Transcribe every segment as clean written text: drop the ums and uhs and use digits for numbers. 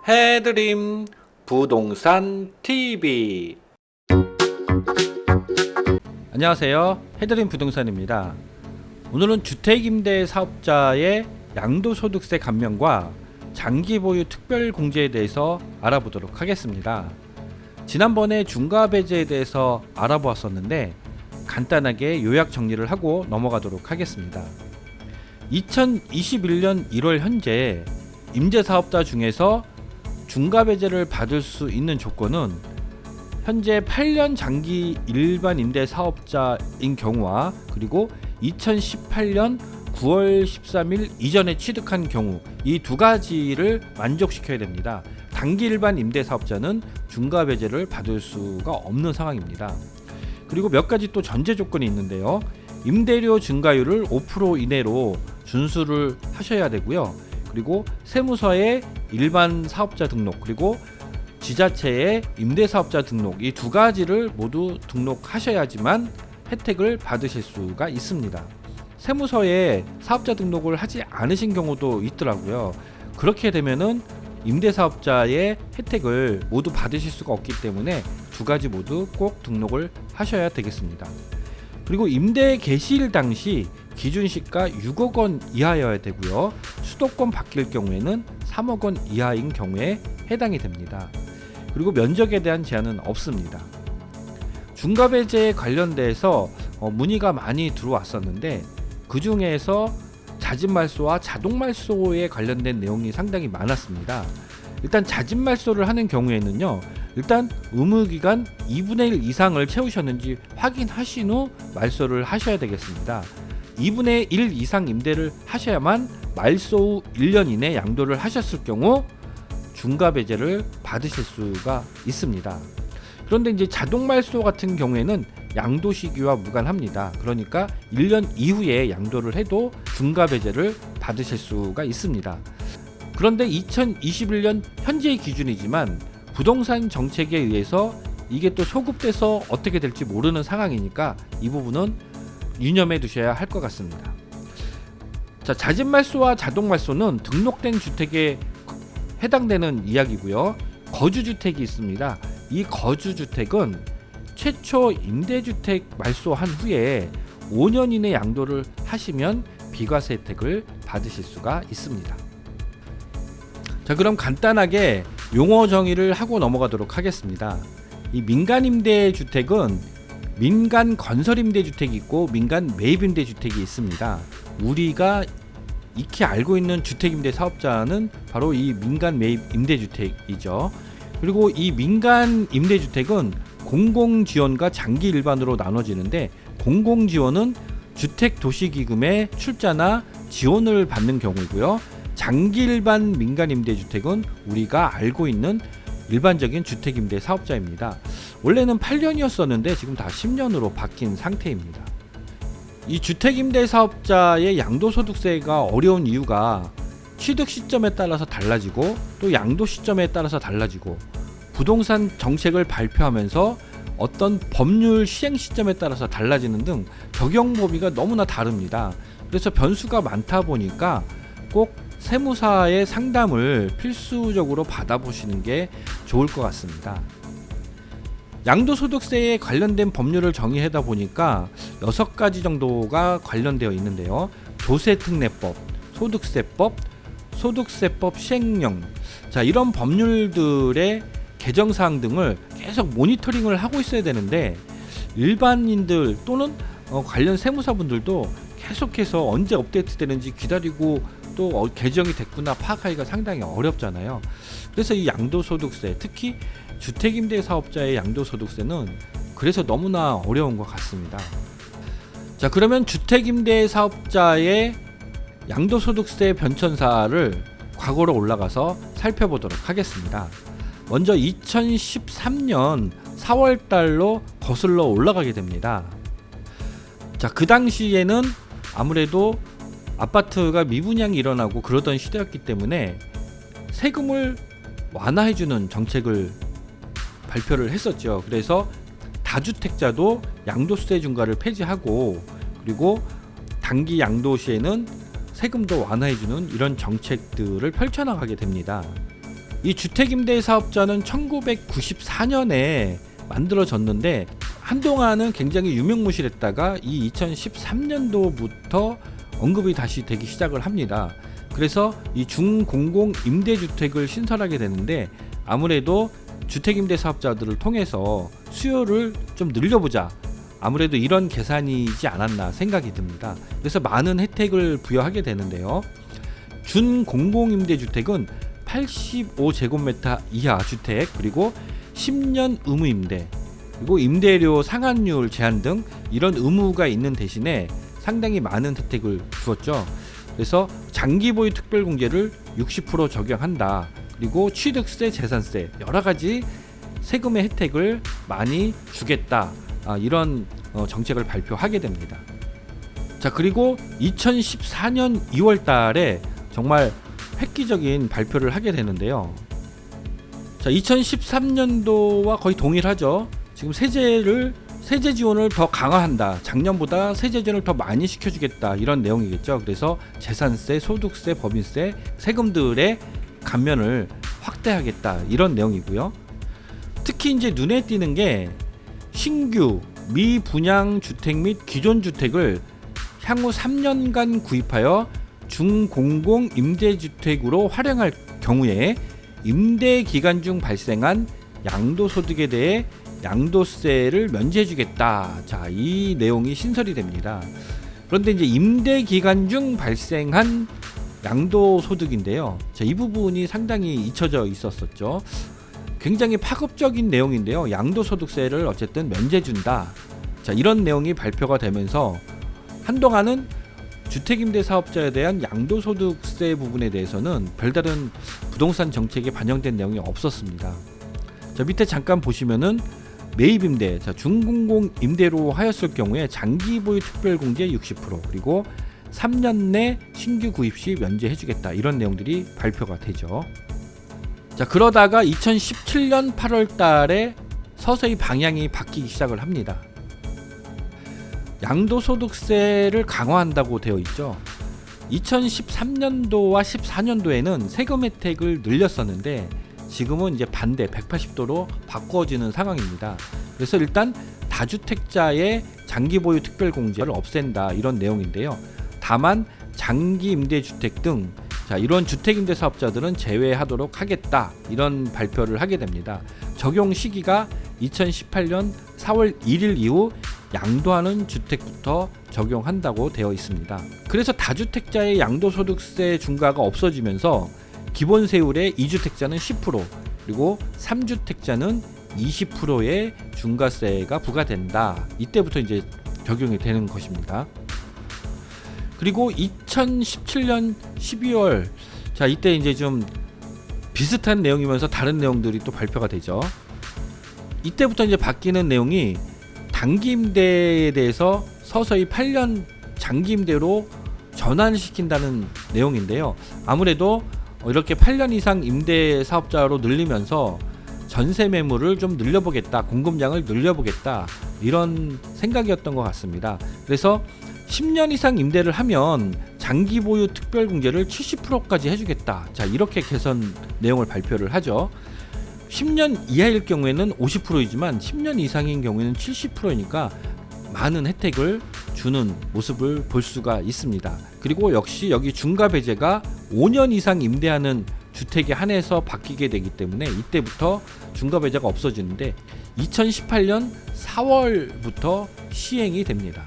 해드림 부동산 TV. 안녕하세요. 해드림 부동산입니다. 오늘은 주택임대 사업자의 양도소득세 감면과 장기보유 특별공제에 대해서 알아보도록 하겠습니다. 지난번에 중과배제에 대해서 알아보았었는데 간단하게 요약 정리를 하고 넘어가도록 하겠습니다. 2021년 1월 현재 임대사업자 중에서 중과배제를 받을 수 있는 조건은 현재 8년 장기 일반 임대 사업자인 경우와 그리고 2018년 9월 13일 이전에 취득한 경우, 이 두 가지를 만족시켜야 됩니다. 단기 일반 임대 사업자는 중과배제를 받을 수가 없는 상황입니다. 그리고 몇 가지 또 전제 조건이 있는데요. 임대료 증가율을 5% 이내로 준수를 하셔야 되고요. 그리고 세무서에 일반 사업자 등록, 그리고 지자체의 임대사업자 등록, 이 두 가지를 모두 등록하셔야지만 혜택을 받으실 수가 있습니다. 세무서에 사업자 등록을 하지 않으신 경우도 있더라고요. 그렇게 되면은 임대사업자의 혜택을 모두 받으실 수가 없기 때문에 두 가지 모두 꼭 등록을 하셔야 되겠습니다. 그리고 임대 개시일 당시 기준시가 6억 원 이하여야 되고요. 수도권 바뀔 경우에는 3억 원 이하인 경우에 해당이 됩니다. 그리고 면적에 대한 제한은 없습니다. 중과배제에 관련돼서 문의가 많이 들어왔었는데 그 중에서 자진말소와 자동말소에 관련된 내용이 상당히 많았습니다. 일단 자진말소를 하는 경우에는요, 일단 의무기간 2분의 1 이상을 채우셨는지 확인하신 후 말소를 하셔야 되겠습니다. 2분의 1 이상 임대를 하셔야만 말소 후 1년 이내 양도를 하셨을 경우 중과배제를 받으실 수가 있습니다. 그런데 이제 자동말소 같은 경우에는 양도 시기와 무관합니다. 그러니까 1년 이후에 양도를 해도 중과배제를 받으실 수가 있습니다. 그런데 2021년 현재의 기준이지만 부동산 정책에 의해서 이게 또 소급돼서 어떻게 될지 모르는 상황이니까 이 부분은 유념해 두셔야 할 것 같습니다. 자, 자진말소와 자동말소는 등록된 주택에 해당되는 이야기고요. 거주주택이 있습니다. 이 거주주택은 최초 임대주택 말소한 후에 5년 이내 양도를 하시면 비과세 혜택을 받으실 수가 있습니다. 자, 그럼 간단하게 용어 정의를 하고 넘어가도록 하겠습니다. 이 민간임대주택은 민간 건설임대주택이 있고 민간 매입임대주택이 있습니다. 우리가 익히 알고 있는 주택임대 사업자는 바로 이 민간 매입임대주택이죠. 그리고 이 민간 임대주택은 공공지원과 장기 일반으로 나눠지는데, 공공지원은 주택도시기금의 출자나 지원을 받는 경우이고요. 장기 일반 민간 임대주택은 우리가 알고 있는 일반적인 주택임대 사업자입니다. 원래는 8년이었었는데 지금 다 10년으로 바뀐 상태입니다. 이 주택임대 사업자의 양도소득세가 어려운 이유가 취득 시점에 따라서 달라지고 또 양도 시점에 따라서 달라지고 부동산 정책을 발표하면서 어떤 법률 시행 시점에 따라서 달라지는 등 적용 범위가 너무나 다릅니다. 그래서 변수가 많다 보니까 꼭 세무사의 상담을 필수적으로 받아보시는 게 좋을 것 같습니다. 양도소득세에 관련된 법률을 정의하다 보니까 6가지 정도가 관련되어 있는데요. 조세특례법, 소득세법, 소득세법 시행령, 자, 이런 법률들의 개정사항 등을 계속 모니터링을 하고 있어야 되는데 일반인들 또는 관련 세무사분들도 계속해서 언제 업데이트 되는지 기다리고 또 개정이 됐구나 파악하기가 상당히 어렵잖아요. 그래서 이 양도소득세, 특히 주택임대 사업자의 양도소득세는 그래서 너무나 어려운 것 같습니다. 자, 그러면 주택임대 사업자의 양도소득세 변천사를 과거로 올라가서 살펴보도록 하겠습니다. 먼저 2013년 4월 달로 거슬러 올라가게 됩니다. 자, 그 당시에는 아무래도 아파트가 미분양이 일어나고 그러던 시대였기 때문에 세금을 완화해주는 정책을 발표를 했었죠. 그래서 다주택자도 양도세 중과를 폐지하고 그리고 단기 양도 시에는 세금도 완화해주는 이런 정책들을 펼쳐나가게 됩니다. 이 주택임대사업자는 1994년에 만들어졌는데 한동안은 굉장히 유명무실했다가 이 2013년도부터 언급이 다시 되기 시작을 합니다. 그래서 이 중공공 임대주택을 신설하게 되는데 아무래도 주택임대사업자들을 통해서 수요를 좀 늘려보자, 아무래도 이런 계산이지 않았나 생각이 듭니다. 그래서 많은 혜택을 부여하게 되는데요. 준공공임대주택은 85제곱미터 이하 주택, 그리고 10년 의무임대, 그리고 임대료 상한율 제한 등 이런 의무가 있는 대신에 상당히 많은 혜택을 주었죠. 그래서 장기보유 특별공제를 60% 적용한다. 그리고 취득세, 재산세, 여러가지 세금의 혜택을 많이 주겠다. 이런 정책을 발표하게 됩니다. 자, 그리고 2014년 2월 달에 정말 획기적인 발표를 하게 되는데요. 자, 2013년도와 거의 동일하죠. 지금 세제 지원을 더 강화한다. 작년보다 세제 지원을 더 많이 시켜주겠다. 이런 내용이겠죠. 그래서 재산세, 소득세, 법인세, 세금들의 감면을 확대하겠다. 이런 내용이고요. 특히 이제 눈에 띄는 게 신규 미분양 주택 및 기존 주택을 향후 3년간 구입하여 중공공 임대주택으로 활용할 경우에 임대 기간 중 발생한 양도소득에 대해 양도세를 면제해주겠다. 자, 이 내용이 신설이 됩니다. 그런데 이제 임대 기간 중 발생한 양도소득인데요. 자, 이 부분이 상당히 잊혀져 있었었죠. 굉장히 파급적인 내용인데요. 양도소득세를 어쨌든 면제준다. 자, 이런 내용이 발표가 되면서 한동안은 주택임대사업자에 대한 양도소득세 부분에 대해서는 별다른 부동산 정책에 반영된 내용이 없었습니다. 자, 밑에 잠깐 보시면은 매입임대, 자, 중공공 임대로 하였을 경우에 장기보유 특별공제 60%, 그리고 3년 내 신규 구입 시 면제해주겠다. 이런 내용들이 발표가 되죠. 자, 그러다가 2017년 8월 달에 서서히 방향이 바뀌기 시작을 합니다. 양도소득세를 강화한다고 되어 있죠. 2013년도와 14년도에는 세금 혜택을 늘렸었는데 지금은 이제 반대 180도로 바꿔지는 상황입니다. 그래서 일단 다주택자의 장기보유 특별공제를 없앤다. 이런 내용인데요. 다만 장기임대주택 등 이런 주택임대사업자들은 제외하도록 하겠다. 이런 발표를 하게 됩니다. 적용 시기가 2018년 4월 1일 이후 양도하는 주택부터 적용한다고 되어 있습니다. 그래서 다주택자의 양도소득세 중과가 없어지면서 기본세율의 2주택자는 10%, 그리고 3주택자는 20%의 중과세가 부과된다. 이때부터 이제 적용이 되는 것입니다. 그리고 2017년 12월, 자, 이때 이제 좀 비슷한 내용이면서 다른 내용들이 또 발표가 되죠. 이때부터 이제 바뀌는 내용이 단기임대에 대해서 서서히 8년 장기임대로 전환시킨다는 내용인데요. 아무래도 이렇게 8년 이상 임대 사업자로 늘리면서 전세 매물을 좀 늘려보겠다, 공급량을 늘려보겠다, 이런 생각이었던 것 같습니다. 그래서 10년 이상 임대를 하면 장기 보유 특별 공제를 70%까지 해주겠다. 자, 이렇게 개선 내용을 발표를 하죠. 10년 이하일 경우에는 50%이지만 10년 이상인 경우에는 70%이니까 많은 혜택을 주는 모습을 볼 수가 있습니다. 그리고 역시 여기 중과 배제가 5년 이상 임대하는 주택에 한해서 바뀌게 되기 때문에 이때부터 중과 배제가 없어지는데 2018년 4월부터 시행이 됩니다.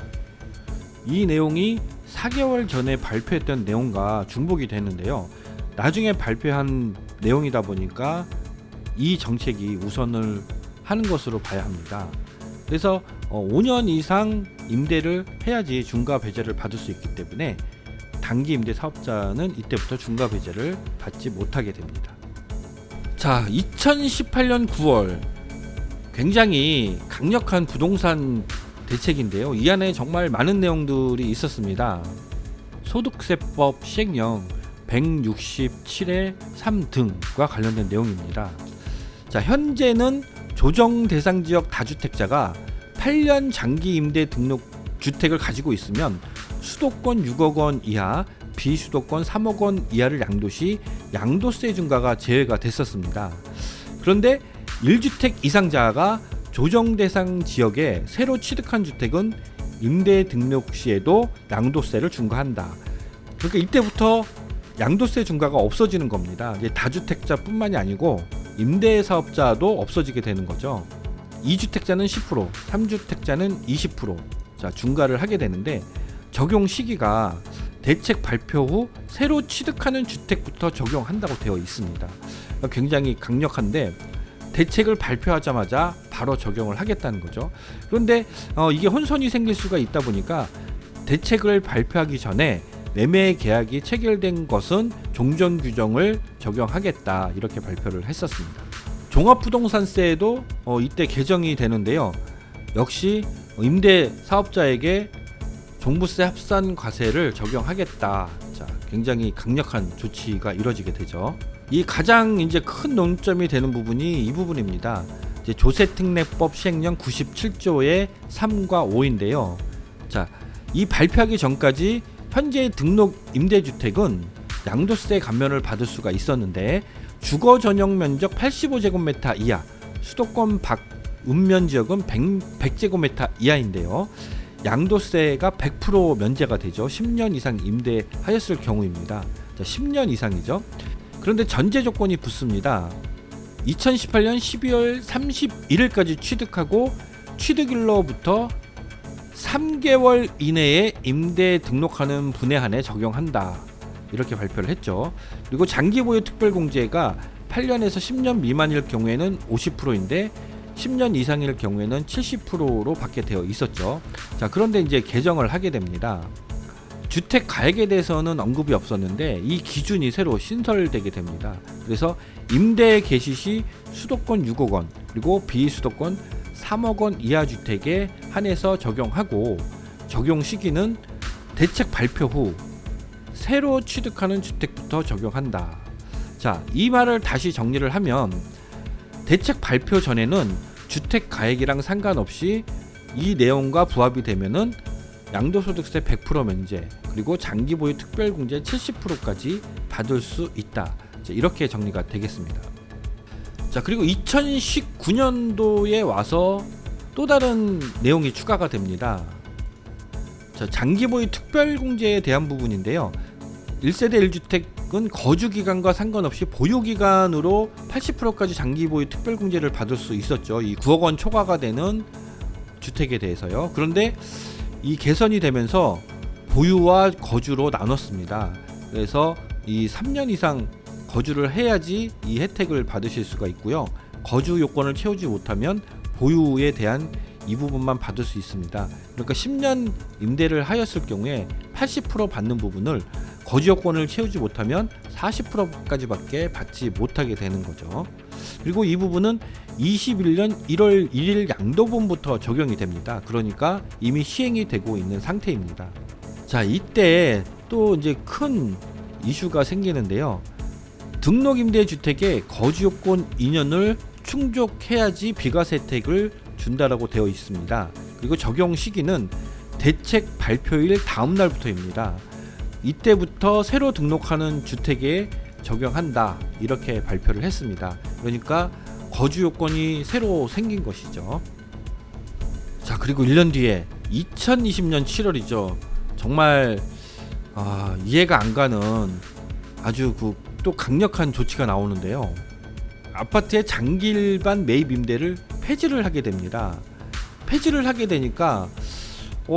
이 내용이 4개월 전에 발표했던 내용과 중복이 되는데요. 나중에 발표한 내용이다 보니까 이 정책이 우선을 하는 것으로 봐야 합니다. 그래서 5년 이상 임대를 해야지 중과 배제를 받을 수 있기 때문에 단기 임대 사업자는 이때부터 중과 배제를 받지 못하게 됩니다. 자, 2018년 9월 굉장히 강력한 부동산 대책인데요. 이 안에 정말 많은 내용들이 있었습니다. 소득세법 시행령 167의 3 등과 관련된 내용입니다. 자, 현재는 조정 대상 지역 다주택자가 8년 장기 임대 등록 주택을 가지고 있으면 수도권 6억 원 이하 비수도권 3억 원 이하를 양도시 양도세 중과가 제외가 됐었습니다. 그런데 1주택 이상자가 조정 대상 지역에 새로 취득한 주택은 임대 등록 시에도 양도세를 중과한다. 그러니까 이때부터 양도세 중과가 없어지는 겁니다. 이제 다주택자뿐만이 아니고 임대 사업자도 없어지게 되는 거죠. 2주택자는 10%, 3주택자는 20% 자, 중과를 하게 되는데 적용 시기가 대책 발표 후 새로 취득하는 주택부터 적용한다고 되어 있습니다. 굉장히 강력한데 대책을 발표하자마자 바로 적용을 하겠다는 거죠. 그런데 이게 혼선이 생길 수가 있다 보니까 대책을 발표하기 전에 매매 계약이 체결된 것은 종전 규정을 적용하겠다 이렇게 발표를 했었습니다. 종합부동산세도 이때 개정이 되는데요. 역시 임대 사업자에게 종부세 합산 과세를 적용하겠다. 자, 굉장히 강력한 조치가 이루어지게 되죠. 이 가장 이제 큰 논점이 되는 부분이 이 부분입니다. 이제 조세특례법 시행령 97조의 3과 5인데요. 자, 이 발표하기 전까지 현재 등록 임대주택은 양도세 감면을 받을 수가 있었는데 주거 전용 면적 85제곱미터 이하, 수도권 밖 읍면 지역은 100제곱미터 이하인데요. 양도세가 100% 면제가 되죠. 10년 이상 임대하였을 경우입니다. 자, 10년 이상이죠. 그런데 전제 조건이 붙습니다. 2018년 12월 31일까지 취득하고 취득일로부터 3개월 이내에 임대 등록하는 분에 한해 적용한다. 이렇게 발표를 했죠. 그리고 장기보유 특별공제가 8년에서 10년 미만일 경우에는 50%인데 10년 이상일 경우에는 70%로 받게 되어 있었죠. 자, 그런데 이제 개정을 하게 됩니다. 주택 가액에 대해서는 언급이 없었는데 이 기준이 새로 신설되게 됩니다. 그래서 임대 개시 시 수도권 6억 원 그리고 비수도권 3억 원 이하 주택에 한해서 적용하고 적용 시기는 대책 발표 후 새로 취득하는 주택부터 적용한다. 자, 이 말을 다시 정리를 하면 대책 발표 전에는 주택 가액이랑 상관없이 이 내용과 부합이 되면은 양도소득세 100% 면제 그리고 장기보유 특별공제 70%까지 받을 수 있다. 자, 이렇게 정리가 되겠습니다. 자, 그리고 2019년도에 와서 또 다른 내용이 추가가 됩니다. 자, 장기보유 특별공제에 대한 부분인데요. 1세대 1주택은 거주기간과 상관없이 보유기간으로 80%까지 장기보유 특별공제를 받을 수 있었죠. 이 9억 원 초과가 되는 주택에 대해서요. 그런데 이 개선이 되면서 보유와 거주로 나눴습니다. 그래서 이 3년 이상 거주를 해야지 이 혜택을 받으실 수가 있고요. 거주 요건을 채우지 못하면 보유에 대한 이 부분만 받을 수 있습니다. 그러니까 10년 임대를 하였을 경우에 80% 받는 부분을 거주 요건을 채우지 못하면 40%까지밖에 받지 못하게 되는 거죠. 그리고 이 부분은 21년 1월 1일 양도분부터 적용이 됩니다. 그러니까 이미 시행이 되고 있는 상태입니다. 자, 이때 또 이제 큰 이슈가 생기는데요. 등록임대주택의 거주요건 2년을 충족해야지 비과세 혜택을 준다라고 되어 있습니다. 그리고 적용 시기는 대책 발표일 다음 날부터입니다. 이때부터 새로 등록하는 주택에 적용한다 이렇게 발표를 했습니다. 그러니까 거주 요건이 새로 생긴 것이죠. 자, 그리고 1년 뒤에 2020년 7월이죠. 정말 이해가 안 가는 아주 또 강력한 조치가 나오는데요. 아파트의 장기일반 매입 임대를 폐지를 하게 됩니다. 폐지를 하게 되니까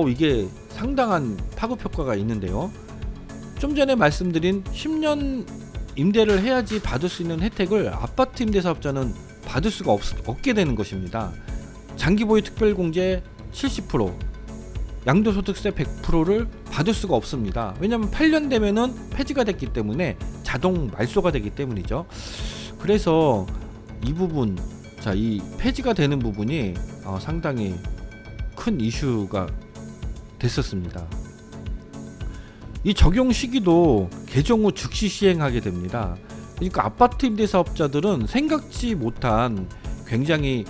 이게 상당한 파급 효과가 있는데요. 좀 전에 말씀드린 10년 임대를 해야지 받을 수 있는 혜택을 아파트 임대사업자는 받을 수가 없게 되는 것입니다. 장기보유 특별공제 70%, 양도소득세 100%를 받을 수가 없습니다. 왜냐하면 8년 되면은 폐지가 됐기 때문에 자동 말소가 되기 때문이죠. 그래서 이 부분, 자, 이 폐지가 되는 부분이 상당히 큰 이슈가 됐었습니다. 이 적용 시기도 개정 후 즉시 시행하게 됩니다. 그러니까 아파트 임대사업자들은 생각지 못한 굉장히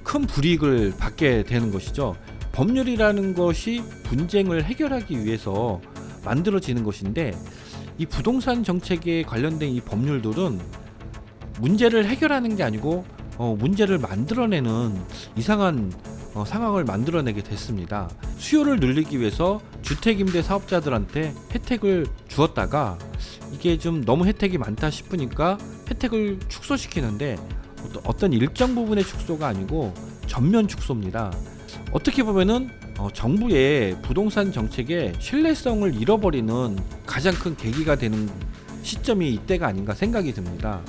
큰 불이익을 받게 되는 것이죠. 법률이라는 것이 분쟁을 해결하기 위해서 만들어지는 것인데 이 부동산 정책에 관련된 이 법률들은 문제를 해결하는 게 아니고 문제를 만들어내는 이상한 상황을 만들어내게 됐습니다. 수요를 늘리기 위해서 주택임대 사업자들한테 혜택을 주었다가 이게 좀 너무 혜택이 많다 싶으니까 혜택을 축소시키는데 어떤 일정 부분의 축소가 아니고 전면 축소입니다. 어떻게 보면은 정부의 부동산 정책의 신뢰성을 잃어버리는 가장 큰 계기가 되는 시점이 이때가 아닌가 생각이 듭니다.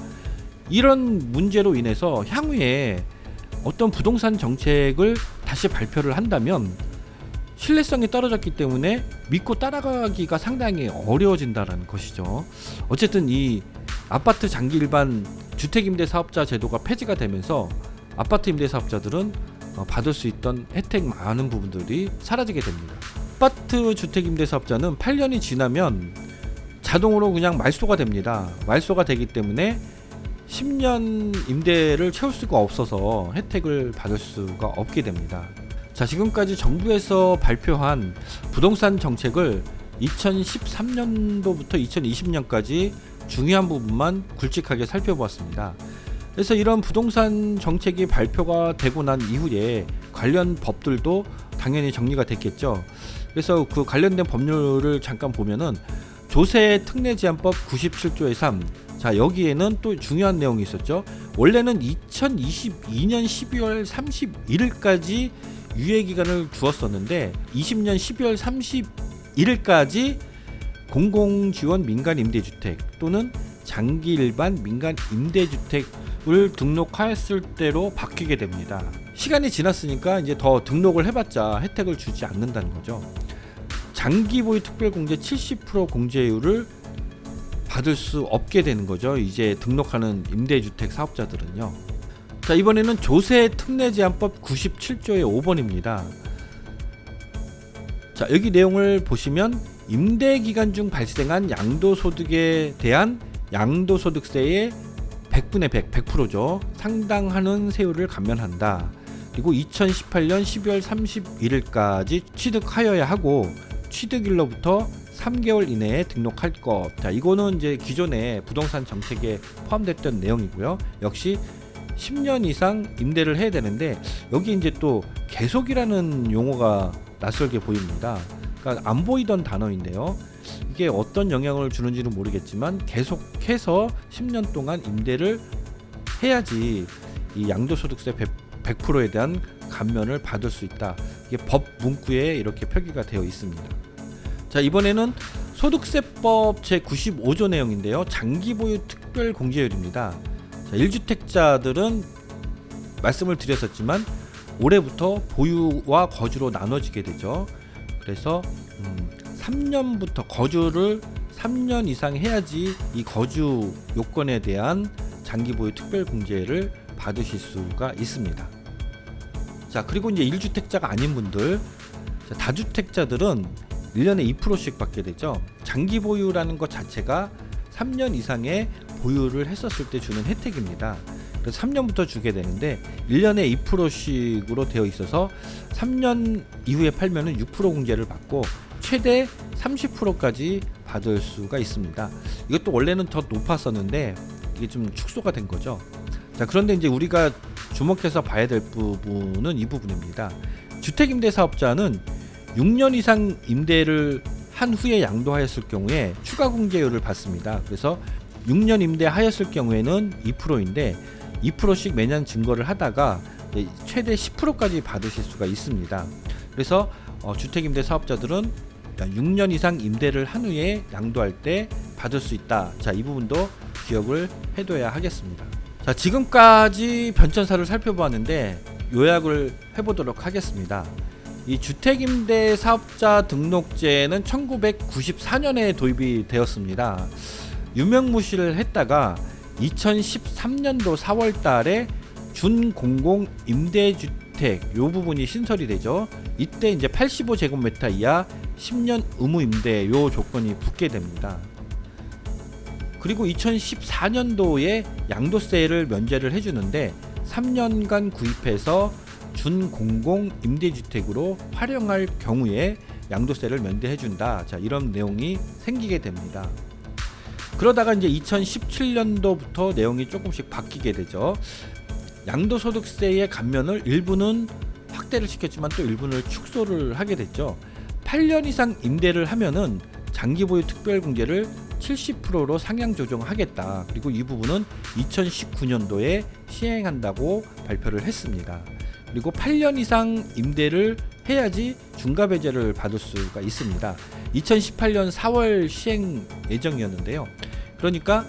이런 문제로 인해서 향후에 어떤 부동산 정책을 다시 발표를 한다면 신뢰성이 떨어졌기 때문에 믿고 따라가기가 상당히 어려워진다는 것이죠. 어쨌든 이 아파트 장기 일반 주택임대 사업자 제도가 폐지가 되면서 아파트 임대 사업자들은 받을 수 있던 혜택 많은 부분들이 사라지게 됩니다. 아파트 주택임대 사업자는 8년이 지나면 자동으로 그냥 말소가 됩니다. 말소가 되기 때문에 10년 임대를 채울 수가 없어서 혜택을 받을 수가 없게 됩니다. 자, 지금까지 정부에서 발표한 부동산 정책을 2013년도부터 2020년까지 중요한 부분만 굵직하게 살펴보았습니다. 그래서 이런 부동산 정책이 발표가 되고 난 이후에 관련 법들도 당연히 정리가 됐겠죠. 그래서 그 관련된 법률을 잠깐 보면은 조세특례제한법 97조의 3. 자, 여기에는 또 중요한 내용이 있었죠. 원래는 2022년 12월 31일까지 유예기간을 두었었는데 20년 12월 31일까지 공공지원 민간임대주택 또는 장기 일반 민간임대주택을 등록하였을 때로 바뀌게 됩니다. 시간이 지났으니까 이제 더 등록을 해봤자 혜택을 주지 않는다는 거죠. 장기보유 특별공제 70% 공제율을 받을 수 없게 되는 거죠. 이제 등록하는 임대주택 사업자들은요. 자, 이번에는 조세특례제한법 97조의 5번입니다. 자, 여기 내용을 보시면 임대기간 중 발생한 양도소득에 대한 양도소득세의 100분의 100, 100%죠. 상당하는 세율을 감면한다. 그리고 2018년 12월 31일까지 취득하여야 하고 취득일로부터 3개월 이내에 등록할 것. 자, 이거는 이제 기존의 부동산 정책에 포함됐던 내용이고요. 역시 10년 이상 임대를 해야 되는데 여기 이제 또 계속이라는 용어가 낯설게 보입니다. 그러니까 안 보이던 단어인데요. 이게 어떤 영향을 주는지는 모르겠지만 계속해서 10년 동안 임대를 해야지 이 양도소득세 100%에 대한 감면을 받을 수 있다. 이게 법 문구에 이렇게 표기가 되어 있습니다. 자, 이번에는 소득세법 제95조 내용인데요. 장기보유 특별공제율입니다. 자, 1주택자들은 말씀을 드렸었지만 올해부터 보유와 거주로 나눠지게 되죠. 그래서 3년부터 거주를 3년 이상 해야지 이 거주 요건에 대한 장기보유 특별공제를 받으실 수가 있습니다. 자, 그리고 이제 1주택자가 아닌 분들, 자, 다주택자들은 1년에 2%씩 받게 되죠. 장기보유라는 것 자체가 3년 이상의 보유를 했었을 때 주는 혜택입니다. 그래서 3년부터 주게 되는데 1년에 2%씩으로 되어 있어서 3년 이후에 팔면은 6% 공제를 받고 최대 30%까지 받을 수가 있습니다. 이것도 원래는 더 높았었는데 이게 좀 축소가 된 거죠. 자, 그런데 이제 우리가 주목해서 봐야 될 부분은 이 부분입니다. 주택임대 사업자는 6년 이상 임대를 한 후에 양도하였을 경우에 추가 공제율을 받습니다. 그래서 6년 임대하였을 경우에는 2%인데 2%씩 매년 증거를 하다가 최대 10%까지 받으실 수가 있습니다. 그래서 주택임대 사업자들은 6년 이상 임대를 한 후에 양도할 때 받을 수 있다. 자, 이 부분도 기억을 해둬야 하겠습니다. 자, 지금까지 변천사를 살펴보았는데 요약을 해보도록 하겠습니다. 이 주택임대 사업자 등록제는 1994년에 도입이 되었습니다. 유명무실을 했다가 2013년도 4월 달에 준공공 임대주택 요 부분이 신설이 되죠. 이때 이제 85제곱미터 이하 10년 의무 임대 요 조건이 붙게 됩니다. 그리고 2014년도에 양도세를 면제를 해주는데 3년간 구입해서 준공공 임대주택으로 활용할 경우에 양도세를 면제해준다. 자, 이런 내용이 생기게 됩니다. 그러다가 이제 2017년도부터 내용이 조금씩 바뀌게 되죠. 양도소득세의 감면을 일부는 확대를 시켰지만 또 일부는 축소를 하게 됐죠. 8년 이상 임대를 하면은 장기보유 특별공제를 70%로 상향 조정하겠다. 그리고 이 부분은 2019년도에 시행한다고 발표를 했습니다. 그리고 8년 이상 임대를 해야지 중과배제를 받을 수가 있습니다. 2018년 4월 시행 예정이었는데요. 그러니까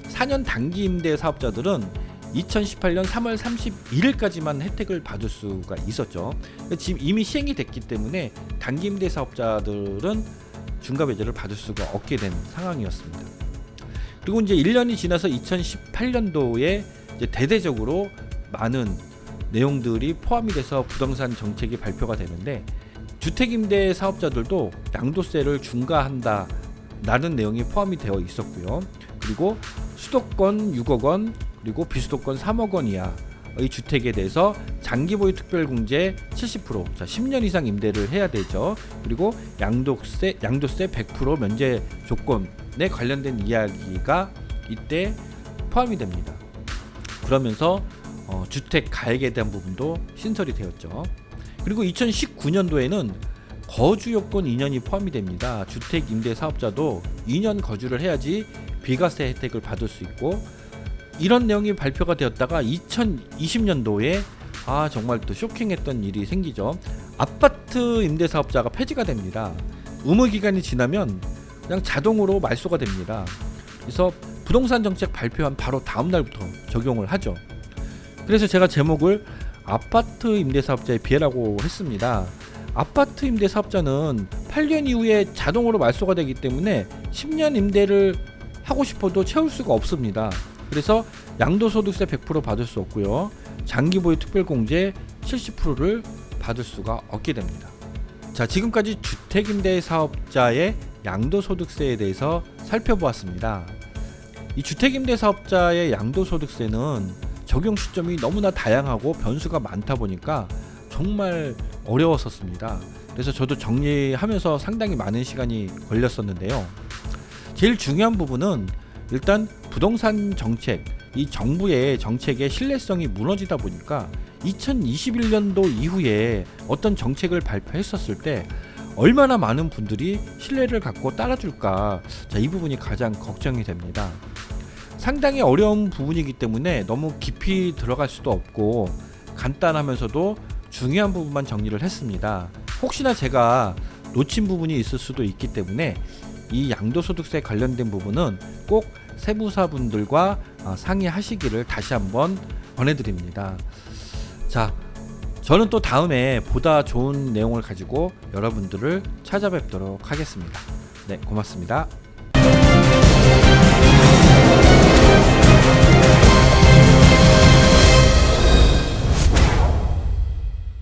4년 단기 임대 사업자들은 2018년 3월 31일까지만 혜택을 받을 수가 있었죠. 지금 이미 시행이 됐기 때문에 단기 임대 사업자들은 중과배제를 받을 수가 없게 된 상황이었습니다. 그리고 이제 1년이 지나서 2018년도에 이제 대대적으로 많은 내용들이 포함이 돼서 부동산 정책이 발표가 되는데, 주택임대 사업자들도 양도세를 중과한다 라는 내용이 포함이 되어 있었고요. 그리고 수도권 6억 원 그리고 비수도권 3억 원 이하의 주택에 대해서 장기보유 특별공제 70%, 자 10년 이상 임대를 해야 되죠. 그리고 양도세 100% 면제 조건에 관련된 이야기가 이때 포함이 됩니다. 그러면서 주택 가액에 대한 부분도 신설이 되었죠. 그리고 2019년도에는 거주 요건 2년이 포함이 됩니다. 주택 임대 사업자도 2년 거주를 해야지 비과세 혜택을 받을 수 있고, 이런 내용이 발표가 되었다가 2020년도에 정말 또 쇼킹했던 일이 생기죠. 아파트 임대 사업자가 폐지가 됩니다. 의무 기간이 지나면 그냥 자동으로 말소가 됩니다. 그래서 부동산 정책 발표한 바로 다음 날부터 적용을 하죠. 그래서 제가 제목을 아파트 임대 사업자의 피해라고 했습니다. 아파트 임대 사업자는 8년 이후에 자동으로 말소가 되기 때문에 10년 임대를 하고 싶어도 채울 수가 없습니다. 그래서 양도소득세 100% 받을 수 없고요. 장기보유 특별공제 70%를 받을 수가 없게 됩니다. 자, 지금까지 주택임대 사업자의 양도소득세에 대해서 살펴보았습니다. 이 주택임대 사업자의 양도소득세는 적용 시점이 너무나 다양하고 변수가 많다 보니까 정말 어려웠었습니다. 그래서 저도 정리하면서 상당히 많은 시간이 걸렸었는데요. 제일 중요한 부분은 일단 부동산 정책, 이 정부의 정책의 신뢰성이 무너지다 보니까 2021년도 이후에 어떤 정책을 발표했었을 때 얼마나 많은 분들이 신뢰를 갖고 따라줄까, 자, 이 부분이 가장 걱정이 됩니다. 상당히 어려운 부분이기 때문에 너무 깊이 들어갈 수도 없고 간단하면서도 중요한 부분만 정리를 했습니다. 혹시나 제가 놓친 부분이 있을 수도 있기 때문에 이 양도소득세 관련된 부분은 꼭 세무사분들과 상의하시기를 다시 한번 권해드립니다. 자, 저는 또 다음에 보다 좋은 내용을 가지고 여러분들을 찾아뵙도록 하겠습니다. 네, 고맙습니다.